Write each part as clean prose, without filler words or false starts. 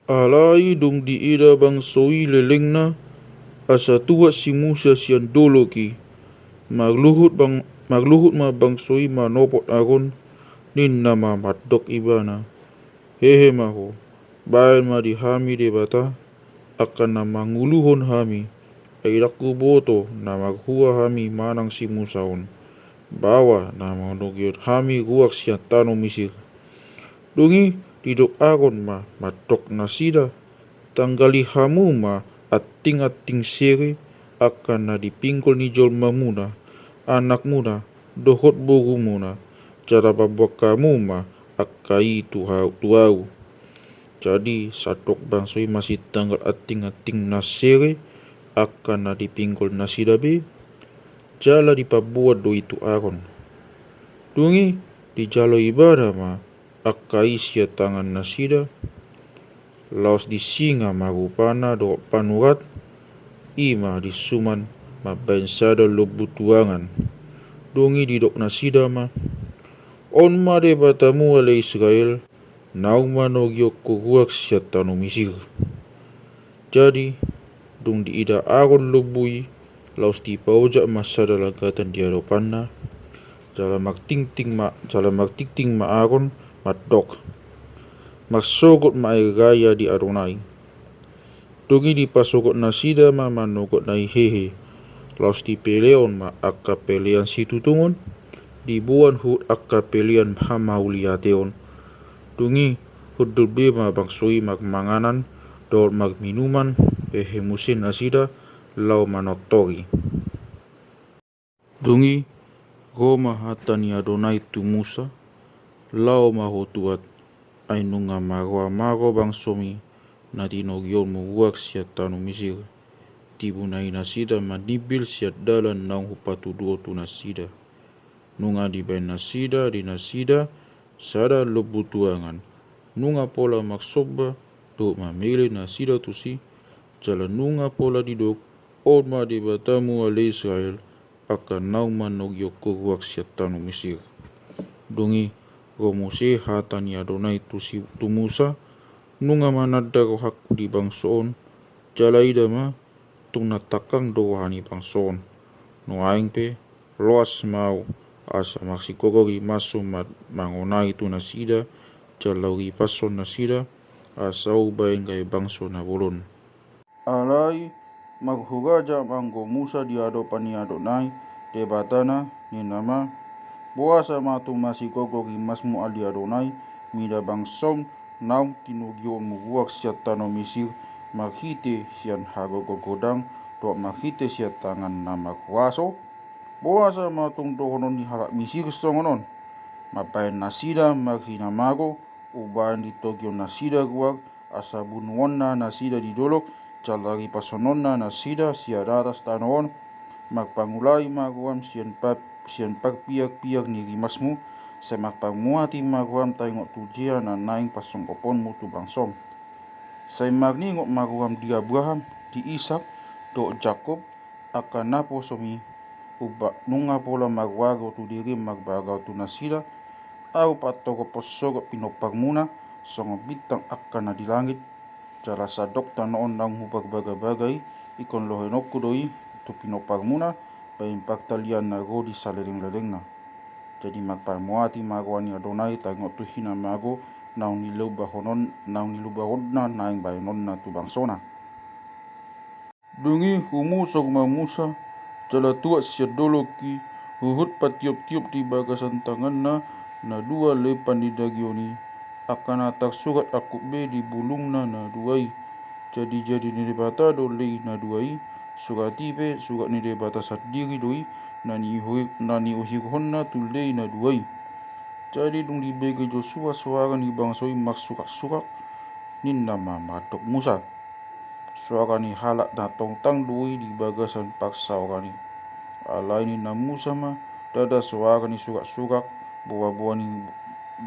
Alai dong di ida bang soi leleng na asa tua si Musa sian dolo ki magluhut ma bang soi ma nopot agon nin nama madok ibana hehe maho bayan ma di hami de bata akan nama nguluhon hami ay laku boto na maghua hami manang si Musaon bawa na manugyot hami guak siya tano misir dungi didok agon ma matok nasida tanggali hamu ma ating sere akan na dipingkol ni jol mamuna anak muna dohot bogu muna cara babak kamu ma akai tuau jadi satok bangsoi masih tanggal ating nasere akan na dipingkol nasida be jala dipabuat do itu agon dungi di jalo ibadah ma akai sia tangan nasida laos di singa marupana do panurat ima di suman mabensada lobutuangan dongi di dok nasida ma on ma de batamu ale Israel nauma no gyoko guak sia tano misir jadi dong di ida agon lobui laos di paujak masada lagatan di aropanna jala magtingting ma agon madok magsogot ma gaya di Adonai dongi di pasogot nasida ma manogot na hehe laos di peleon ma akka pelean situ tungon di buan hut akka pelean hamauliateon dongi hudulbe ma bangsoi magmanganan dor magminuman musin nasida lau manoktori dongi Roma hatani Adonai tu Musa lau mahotuat ainunga mago bangsomi na dinogyon muwak siya tano misir tibunay nasida manibil siya dalan naung hupatuduo tu nasida nunga dibay nasida di nasida sada lobutuangan nunga pola maksoba do mamili nasida tusi jala nunga pola didok odma di batamu ale Israel akan naung manogyo kuwak siya tano misir dongi Romose hatani Adonai tu Musa nunga manada ko hakku di bangsoon jalaida ma tung natakang dohani bangsoon no aing pe loas mau asa maksikogori maso mangonai tu nasida jalawi pason nasida asa ubain kay bangso na bolon alai maghugaja manggo Musa di adopani Adonai debatana ni nama buasa matu masikogori masmu ali Adonai mida bangsom naum tinugyo muguak siya tano misir maghite siyan hagogodang do maghite siya tangan na magwaso buasa matung dohonon ni halak misir songonon mapain nasida maghinamago ubahan di togyo nasida guak asa bunuonna nasida di dolok jalari pasononna nasida siya ratas tanoon magpangulay maguam siyan pagpiag-piag ni rimasmu sa magpangmuati maguam tayo tujia na naing pasongkopon mo tu bangsom sa magningot maguam di Abraham di Isak do Jacob akan napo somi uba nunga pola magwago tu diri magbagaw tu nasida au patogo posogo pinopagmuna songo bitang akan na di langit jala sadok tanoon nang hubag bagay ikon lohenokku doi tu pinopagmuna pain pagtalian na go di salering-lereng na jadi magpamuati magwani Adonai tayo tuhina mago naung nilubahonon na naing bayonon na tu bangsona dungi humusog mamusa jala tua siya doloki huhut patiop-tiop di bagasan tangan na dua lepan di dagioni akan atak surat aku be di bulung na duai jadi ni debata dolei na duai surati be surat ni debata sendiri doi nani uhirhon na tulei na duai jadi dung dibege Joshua suara ni bangsoi mak surak-surak nin nama matok Musa suara ni halak na tongtang duai di bagasan paksa orang ni alai ni na Musa ma dada suara ni surak-surak buah-buah ni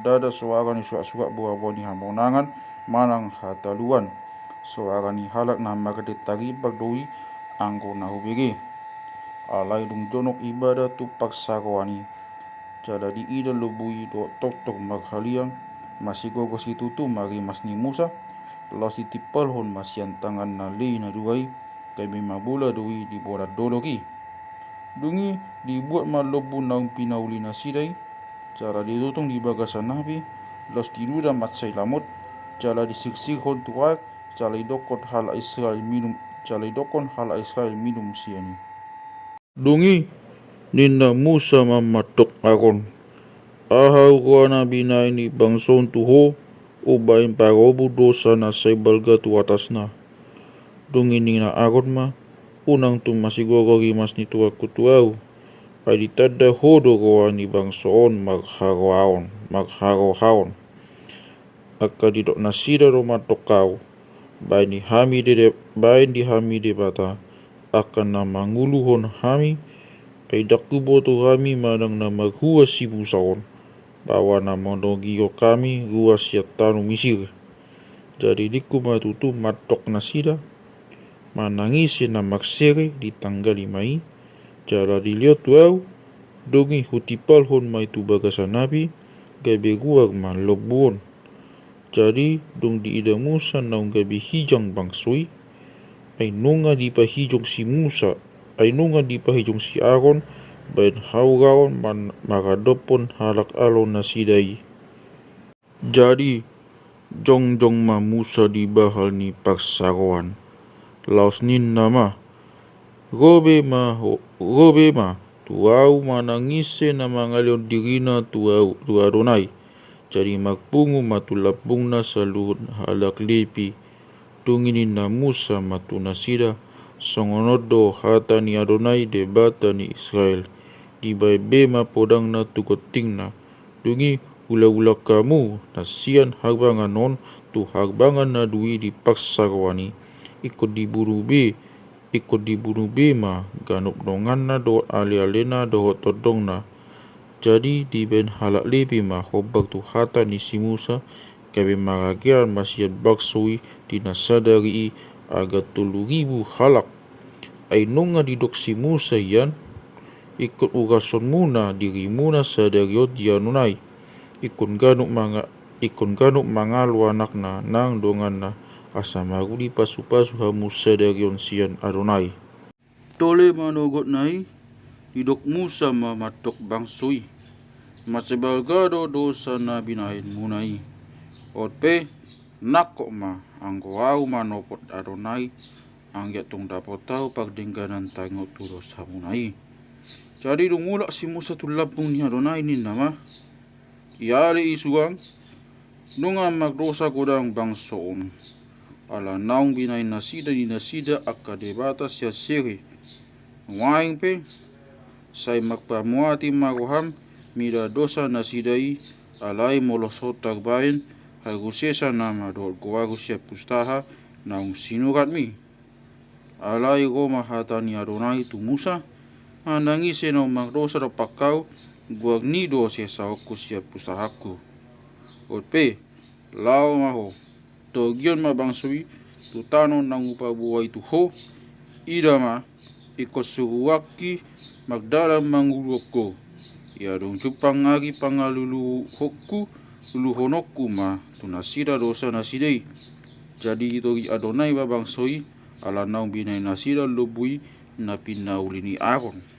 dada suara ni surak-surak buah-buah ni hamonangan manang hataluan suara ni halak na magade taribak doi anggo na hubege alai dung jonok ibadah tu paksa roani jala di ida lubui do tok maghaliang masigogo situtu mari mas ni Musa Laos ditipal hon masian tangan na li na duai kami mabula dui di borat dologi. Dungi dibuat malobu naung pinauli na sidai, cara ditutong di bagasan nabi, laos tinuda matsai lamot, cara disiksik hon tuak, cara idokon hala Israel minum siani. Dungi ninna Musa mamatok akon. Ahau ko na binay ni bangson tuho o bain parobu dosa na sa balga tu atas na. Dungi nina akon ma unang tumasiguro rimas ni tuwa kutuau ay ditada hodo ko ni bangsoon magharohaon. Akka didok nasida romatokaw bain di hami de bata akan na manguluhon hami ay dakuboto kami manang na maghuwa si busaon bawa na monogio kami ruas yatano misir. Jadi diku matutu matok na sida manangisi na maksere ditanggali mai jala dilihat tuau dongi hutipal hon mai tu bagasan nabi gabe guag man lobuon. Jadi dong di ida Musa naung gabe hijang bangsui ay nunga di pahijong si Musa ay nunga di pahijong si Aaron bain haugaon man magadopon halak alon na sidai. Jadi jong ma Musa di bahal ni paksaroan laos nin nama gobe ma tuau manangise na mangalion dirina tu Adonai. Jadi magpungu matulapung na sa luhod halak lepi tunginin na Musa matunasida songonodo hata ni Adonai de bata ni Israel di baibe mapodang na tugoting na dungi ula-ula kamu nasian harbangan non tu harbangan na dui di paksarwani ikut diburu be ma ganup dongan na do ali-alena do todong na. Jadi di ben halak lebi ma hobak tu hata ni si Musa kabe maragian masjid baksui di nasadari aga 3,000 halak ay nunga didok si Musa yan ikut urason muna diri muna sadariot dianunai ikun ganuk mangalu anak na nang dongan na asa maguli pasu-pasu hamu sadarion sian Adonai. Tole manogot nai didok Musa mamatok bangsui masebalgado dosa na binain munai otpe nakok ma anggoau manopot Adonai angya tung dapat tahu pagdengganan tangot turos hamunai. Jadi dumulak si Musa tulapung ni Adonai ni nama iali isuang nunga magdosa kodang bangsoon ala naung binay nasida akadebata siya siri ngaing pe say magpamuati maruham mida dosa nasidai alay molosot tagbayin hagusesa nama dool kuwagus siya pustaha naung sinurat mi alay ko mahata ni Adonai tu Musa nangise no magdosa do pakau guag ni do siya sa okus siya pustahaku otpe lao maho togion mabangsui tutano nang upabuhay tuho idama ikosuruwaki magdalam manguloko ya dong cupang ngagi pangalulu hokku luluhonokku ma tunasida dosa nasidei. Jadi itogi Adonai babangsoi ala naung binay nasida lubui na pinauli ni Aaron.